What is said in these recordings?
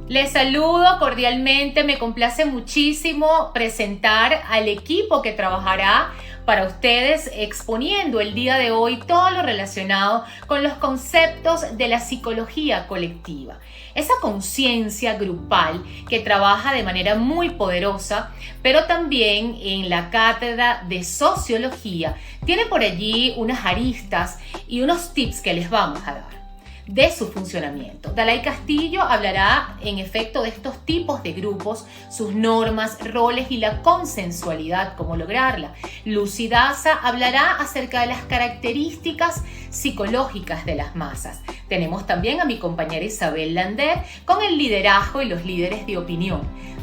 Les saludo cordialmente, me complace muchísimo presentar al equipo que trabajará para ustedes exponiendo el día de hoy todo lo relacionado con los conceptos de la psicología colectiva. Esa conciencia grupal que trabaja de manera muy poderosa, pero también en la cátedra de sociología tiene por allí unas aristas y unos tips que les vamos a dar de su funcionamiento. Dalai Castillo hablará en efecto de estos tipos de grupos, sus normas, roles y la consensualidad, cómo lograrla. Lucy Daza hablará acerca de las características psicológicas de las masas. Tenemos también a mi compañera Isabel Lander con el liderazgo y los líderes de opinión.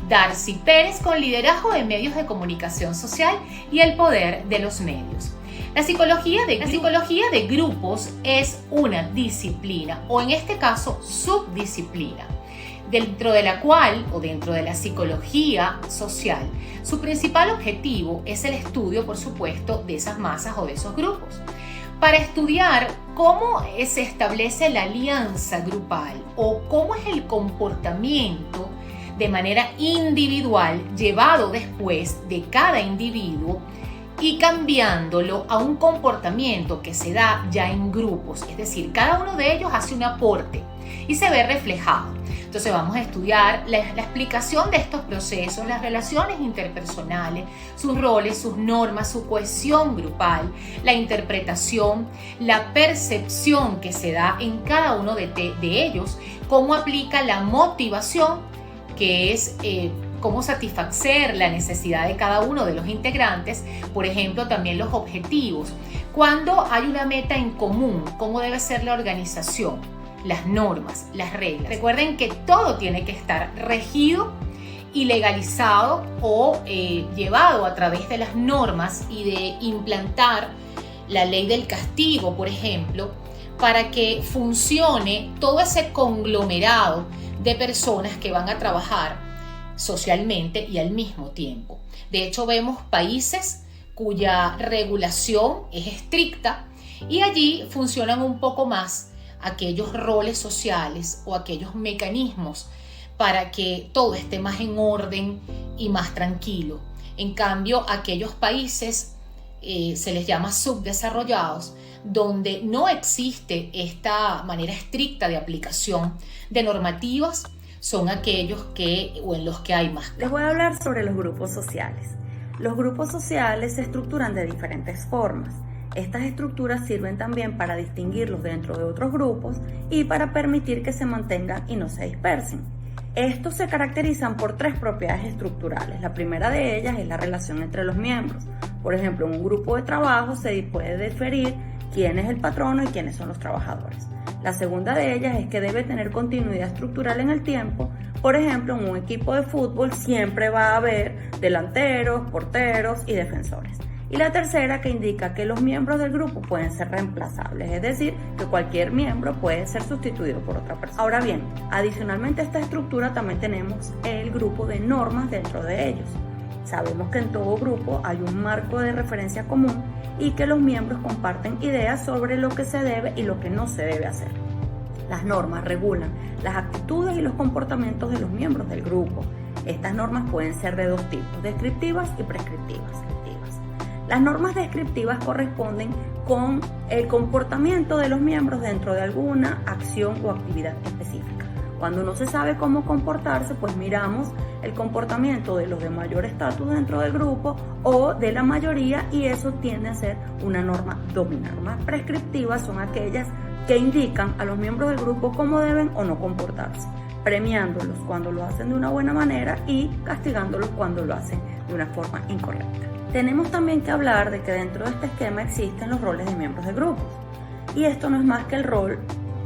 Darcy Pérez con liderazgo de medios de comunicación social y el poder de los medios. La psicología de grupos es una disciplina, o en este caso subdisciplina, dentro de la cual, o dentro de la psicología social, su principal objetivo es el estudio, por supuesto, de esas masas o de esos grupos. Para estudiar cómo se establece la alianza grupal o cómo es el comportamiento de manera individual llevado después de cada individuo, y cambiándolo a un comportamiento que se da ya en grupos, es decir, cada uno de ellos hace un aporte y se ve reflejado. Entonces vamos a estudiar la explicación de estos procesos, las relaciones interpersonales, sus roles, sus normas, su cohesión grupal, la interpretación, la percepción que se da en cada uno de ellos, cómo aplica la motivación, que es cómo satisfacer la necesidad de cada uno de los integrantes, por ejemplo, también los objetivos. Cuando hay una meta en común, cómo debe ser la organización, las normas, las reglas. Recuerden que todo tiene que estar regido y legalizado o llevado a través de las normas y de implantar la ley del castigo, por ejemplo, para que funcione todo ese conglomerado de personas que van a trabajar socialmente y al mismo tiempo. De hecho, vemos países cuya regulación es estricta y allí funcionan un poco más aquellos roles sociales o aquellos mecanismos para que todo esté más en orden y más tranquilo. En cambio, aquellos países se les llama subdesarrollados, donde no existe esta manera estricta de aplicación de normativas, son aquellos en los que hay más. Les voy a hablar sobre los grupos sociales. Los grupos sociales se estructuran de diferentes formas. Estas estructuras sirven también para distinguirlos dentro de otros grupos y para permitir que se mantengan y no se dispersen. Estos se caracterizan por tres propiedades estructurales. La primera de ellas es la relación entre los miembros. Por ejemplo, en un grupo de trabajo se puede diferir quién es el patrono y quiénes son los trabajadores. La segunda de ellas es que debe tener continuidad estructural en el tiempo. Por ejemplo, en un equipo de fútbol siempre va a haber delanteros, porteros y defensores. Y la tercera, que indica que los miembros del grupo pueden ser reemplazables, es decir, que cualquier miembro puede ser sustituido por otra persona. Ahora bien, adicionalmente a esta estructura también tenemos el grupo de normas dentro de ellos. Sabemos que en todo grupo hay un marco de referencia común y que los miembros comparten ideas sobre lo que se debe y lo que no se debe hacer. Las normas regulan las actitudes y los comportamientos de los miembros del grupo. Estas normas pueden ser de dos tipos, descriptivas y prescriptivas. Las normas descriptivas corresponden con el comportamiento de los miembros dentro de alguna acción o actividad específica. Cuando no se sabe cómo comportarse, pues miramos el comportamiento de los de mayor estatus dentro del grupo o de la mayoría, y eso tiende a ser una norma dominante. Normas prescriptivas son aquellas que indican a los miembros del grupo cómo deben o no comportarse, premiándolos cuando lo hacen de una buena manera y castigándolos cuando lo hacen de una forma incorrecta. Tenemos también que hablar de que dentro de este esquema existen los roles de miembros de grupos, y esto no es más que el rol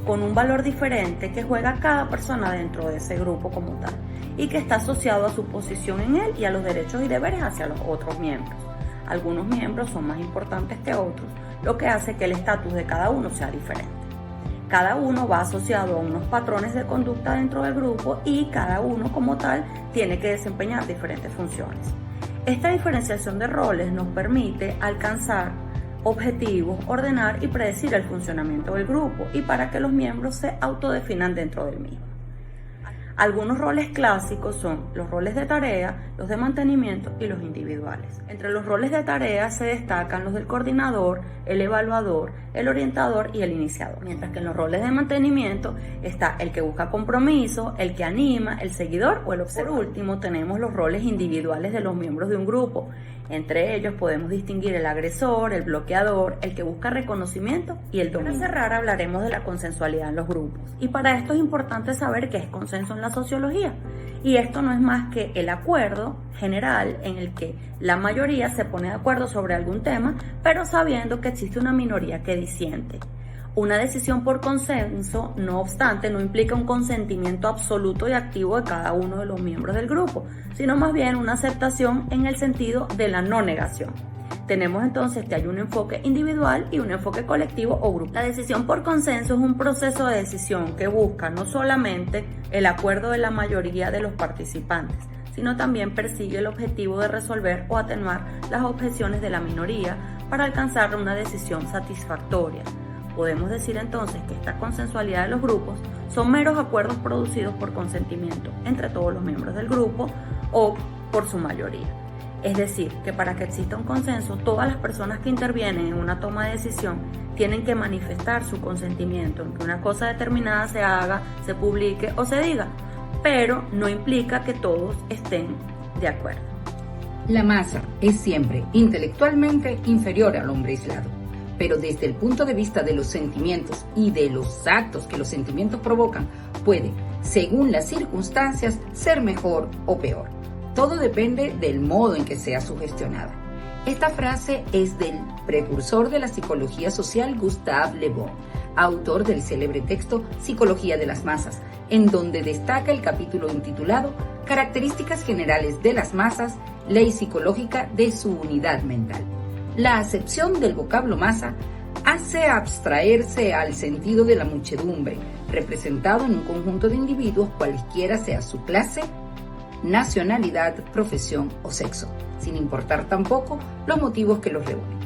con un valor diferente que juega cada persona dentro de ese grupo como tal, y que está asociado a su posición en él y a los derechos y deberes hacia los otros miembros. Algunos miembros son más importantes que otros, lo que hace que el estatus de cada uno sea diferente. Cada uno va asociado a unos patrones de conducta dentro del grupo y cada uno como tal tiene que desempeñar diferentes funciones. Esta diferenciación de roles nos permite alcanzar objetivos, ordenar y predecir el funcionamiento del grupo y para que los miembros se autodefinan dentro del mismo. Algunos roles clásicos son los roles de tarea, los de mantenimiento y los individuales. Entre los roles de tarea se destacan los del coordinador, el evaluador, el orientador y el iniciador. Mientras que en los roles de mantenimiento está el que busca compromiso, el que anima, el seguidor o el observador. Por último, tenemos los roles individuales de los miembros de un grupo. Entre ellos podemos distinguir el agresor, el bloqueador, el que busca reconocimiento y el dominio. Para cerrar, hablaremos de la consensualidad en los grupos. Y para esto es importante saber qué es consenso en la sociología. Y esto no es más que el acuerdo general en el que la mayoría se pone de acuerdo sobre algún tema, pero sabiendo que existe una minoría que disiente. Una decisión por consenso, no obstante, no implica un consentimiento absoluto y activo de cada uno de los miembros del grupo, sino más bien una aceptación en el sentido de la no negación. Tenemos entonces que hay un enfoque individual y un enfoque colectivo o grupo. La decisión por consenso es un proceso de decisión que busca no solamente el acuerdo de la mayoría de los participantes, sino también persigue el objetivo de resolver o atenuar las objeciones de la minoría para alcanzar una decisión satisfactoria. Podemos decir entonces que esta consensualidad de los grupos son meros acuerdos producidos por consentimiento entre todos los miembros del grupo o por su mayoría. Es decir, que para que exista un consenso, todas las personas que intervienen en una toma de decisión tienen que manifestar su consentimiento en que una cosa determinada se haga, se publique o se diga, pero no implica que todos estén de acuerdo. La masa es siempre intelectualmente inferior al hombre aislado, pero desde el punto de vista de los sentimientos y de los actos que los sentimientos provocan, puede, según las circunstancias, ser mejor o peor. Todo depende del modo en que sea sugestionada. Esta frase es del precursor de la psicología social Gustave Le Bon, autor del célebre texto Psicología de las masas, en donde destaca el capítulo intitulado Características generales de las masas, ley psicológica de su unidad mental. La acepción del vocablo masa hace abstraerse al sentido de la muchedumbre, representado en un conjunto de individuos cualesquiera sea su clase, nacionalidad, profesión o sexo, sin importar tampoco los motivos que los reúnen.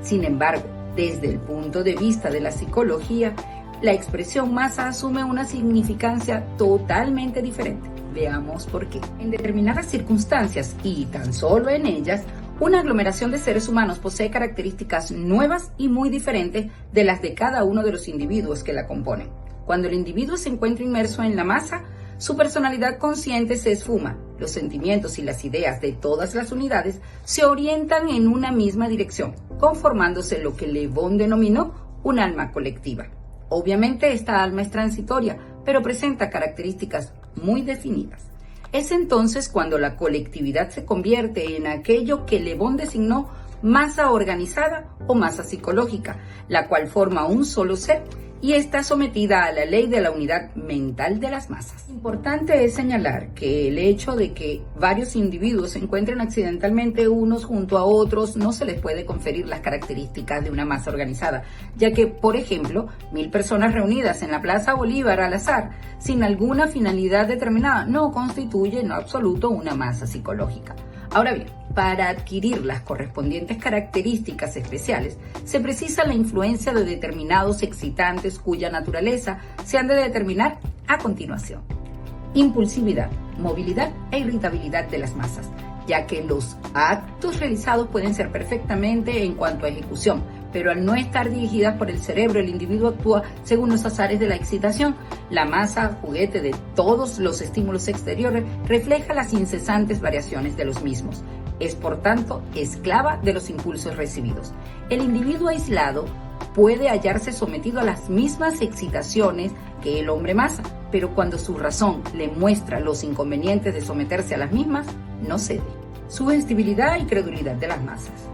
Sin embargo, desde el punto de vista de la psicología, la expresión masa asume una significancia totalmente diferente. Veamos por qué. En determinadas circunstancias, y tan solo en ellas, una aglomeración de seres humanos posee características nuevas y muy diferentes de las de cada uno de los individuos que la componen. Cuando el individuo se encuentra inmerso en la masa, su personalidad consciente se esfuma. Los sentimientos y las ideas de todas las unidades se orientan en una misma dirección, conformándose lo que Le Bon denominó un alma colectiva. Obviamente esta alma es transitoria, pero presenta características muy definidas. Es entonces cuando la colectividad se convierte en aquello que Le Bon designó masa organizada o masa psicológica, la cual forma un solo ser y está sometida a la ley de la unidad mental de las masas. Importante es señalar que el hecho de que varios individuos se encuentren accidentalmente unos junto a otros no se les puede conferir las características de una masa organizada, ya que, por ejemplo, 1000 personas reunidas en la Plaza Bolívar al azar, sin alguna finalidad determinada, no constituye en absoluto una masa psicológica. Ahora bien, para adquirir las correspondientes características especiales, se precisa la influencia de determinados excitantes cuya naturaleza se han de determinar a continuación. Impulsividad, movilidad e irritabilidad de las masas, ya que los actos realizados pueden ser perfectamente en cuanto a ejecución, pero al no estar dirigidas por el cerebro, el individuo actúa según los azares de la excitación. La masa, juguete de todos los estímulos exteriores, refleja las incesantes variaciones de los mismos. Es, por tanto, esclava de los impulsos recibidos. El individuo aislado puede hallarse sometido a las mismas excitaciones que el hombre masa, pero cuando su razón le muestra los inconvenientes de someterse a las mismas, no cede. Sugestibilidad y credulidad de las masas.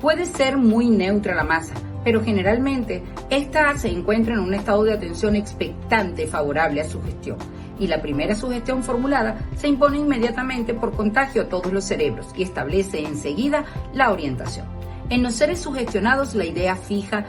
Puede ser muy neutra la masa, pero generalmente esta se encuentra en un estado de atención expectante favorable a su gestión, y la primera sugestión formulada se impone inmediatamente por contagio a todos los cerebros y establece enseguida la orientación. En los seres sugestionados, la idea fija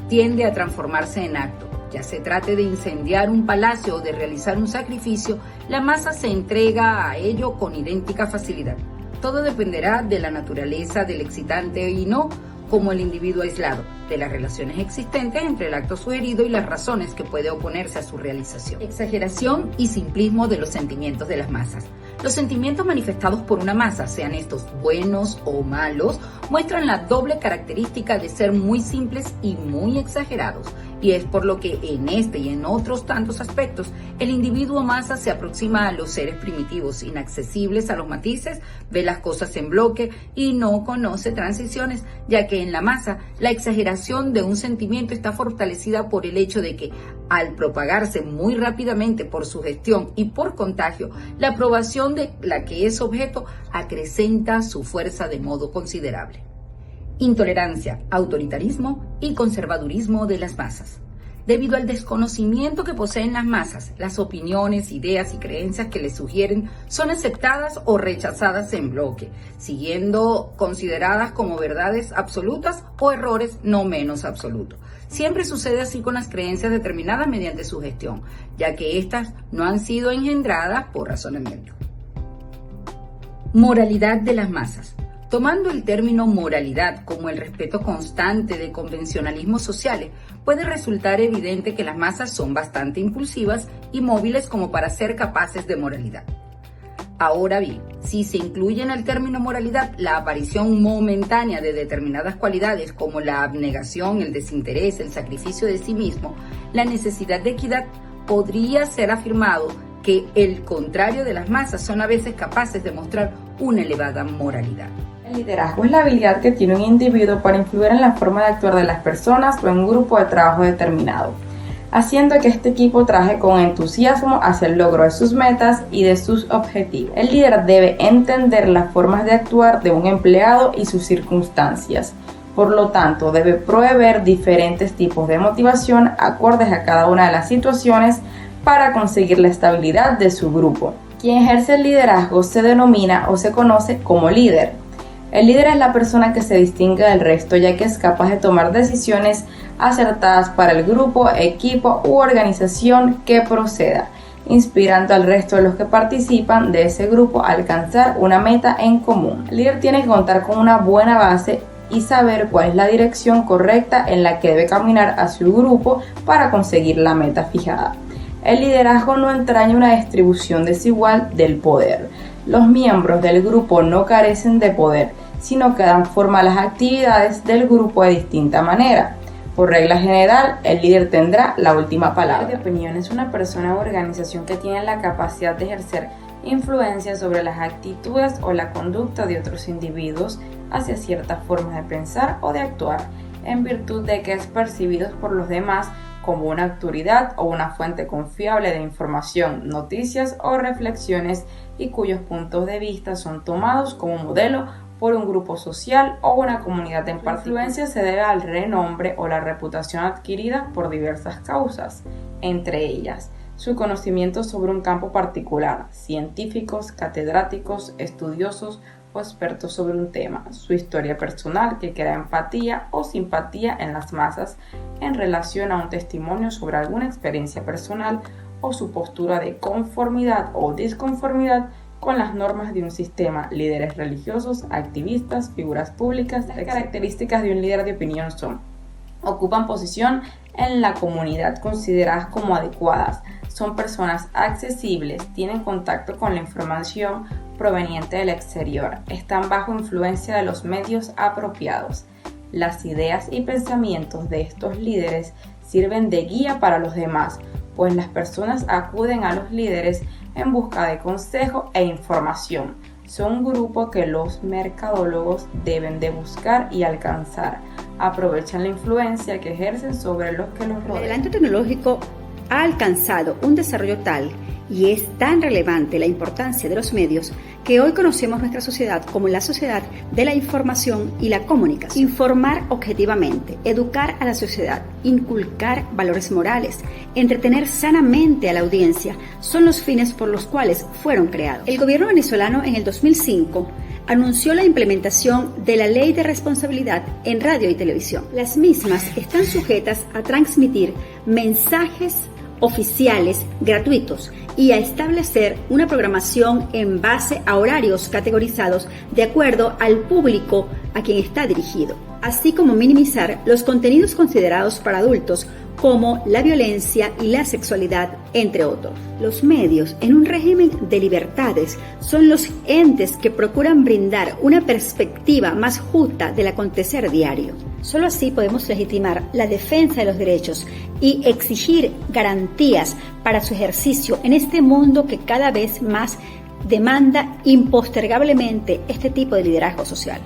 tiende a transformarse en acto. Ya se trate de incendiar un palacio o de realizar un sacrificio, la masa se entrega a ello con idéntica facilidad. Todo dependerá de la naturaleza del excitante y no como el individuo aislado, de las relaciones existentes entre el acto sugerido y las razones que puede oponerse a su realización. Exageración y simplismo de los sentimientos de las masas. Los sentimientos manifestados por una masa, sean estos buenos o malos, muestran la doble característica de ser muy simples y muy exagerados. Y es por lo que en este y en otros tantos aspectos, el individuo masa se aproxima a los seres primitivos, inaccesibles a los matices, ve las cosas en bloque y no conoce transiciones, ya que en la masa la exageración de un sentimiento está fortalecida por el hecho de que, al propagarse muy rápidamente por sugestión y por contagio, la aprobación de la que es objeto acrecenta su fuerza de modo considerable. Intolerancia, autoritarismo y conservadurismo de las masas. Debido al desconocimiento que poseen las masas, las opiniones, ideas y creencias que les sugieren son aceptadas o rechazadas en bloque, siendo consideradas como verdades absolutas o errores no menos absolutos. Siempre sucede así con las creencias determinadas mediante sugestión, ya que éstas no han sido engendradas por razonamiento. Moralidad de las masas. Tomando el término moralidad como el respeto constante de convencionalismos sociales, puede resultar evidente que las masas son bastante impulsivas y móviles como para ser capaces de moralidad. Ahora bien, si se incluye en el término moralidad la aparición momentánea de determinadas cualidades como la abnegación, el desinterés, el sacrificio de sí mismo, la necesidad de equidad, podría ser afirmado que el contrario de las masas son a veces capaces de mostrar una elevada moralidad. El liderazgo es la habilidad que tiene un individuo para influir en la forma de actuar de las personas o en un grupo de trabajo determinado, haciendo que este equipo trabaje con entusiasmo hacia el logro de sus metas y de sus objetivos. El líder debe entender las formas de actuar de un empleado y sus circunstancias. Por lo tanto, debe proveer diferentes tipos de motivación acordes a cada una de las situaciones para conseguir la estabilidad de su grupo. Quien ejerce el liderazgo se denomina o se conoce como líder. El líder es la persona que se distingue del resto, ya que es capaz de tomar decisiones acertadas para el grupo, equipo u organización que proceda, inspirando al resto de los que participan de ese grupo a alcanzar una meta en común. El líder tiene que contar con una buena base y saber cuál es la dirección correcta en la que debe caminar a su grupo para conseguir la meta fijada. El liderazgo no entraña una distribución desigual del poder. Los miembros del grupo no carecen de poder, sino que dan forma a las actividades del grupo de distinta manera. Por regla general, el líder tendrá la última palabra. El líder de opinión es una persona o organización que tiene la capacidad de ejercer influencia sobre las actitudes o la conducta de otros individuos hacia ciertas formas de pensar o de actuar, en virtud de que es percibido por los demás como una autoridad o una fuente confiable de información, noticias o reflexiones y cuyos puntos de vista son tomados como modelo por un grupo social o una comunidad en particular. La influencia se debe al renombre o la reputación adquirida por diversas causas, entre ellas su conocimiento sobre un campo particular, científicos, catedráticos, estudiosos o expertos sobre un tema, su historia personal que crea empatía o simpatía en las masas en relación a un testimonio sobre alguna experiencia personal o su postura de conformidad o disconformidad con las normas de un sistema, líderes religiosos, activistas, figuras públicas. Las características de un líder de opinión son: ocupan posición en la comunidad consideradas como adecuadas, son personas accesibles, tienen contacto con la información proveniente del exterior, están bajo influencia de los medios apropiados. Las ideas y pensamientos de estos líderes sirven de guía para los demás, pues las personas acuden a los líderes en busca de consejo e información. Son un grupo que los mercadólogos deben de buscar y alcanzar. Aprovechan la influencia que ejercen sobre los que los rodean. El adelanto tecnológico ha alcanzado un desarrollo tal y es tan relevante la importancia de los medios que hoy conocemos nuestra sociedad como la sociedad de la información y la comunicación. Informar objetivamente, educar a la sociedad, inculcar valores morales, entretener sanamente a la audiencia son los fines por los cuales fueron creados. El gobierno venezolano en el 2005 anunció la implementación de la Ley de Responsabilidad en Radio y Televisión. Las mismas están sujetas a transmitir mensajes oficiales gratuitos y a establecer una programación en base a horarios categorizados de acuerdo al público a quien está dirigido. así como minimizar los contenidos considerados para adultos como la violencia y la sexualidad, entre otros. Los medios, en un régimen de libertades, son los entes que procuran brindar una perspectiva más justa del acontecer diario. Solo así podemos legitimar la defensa de los derechos y exigir garantías para su ejercicio en este mundo que cada vez más demanda impostergablemente este tipo de liderazgo social.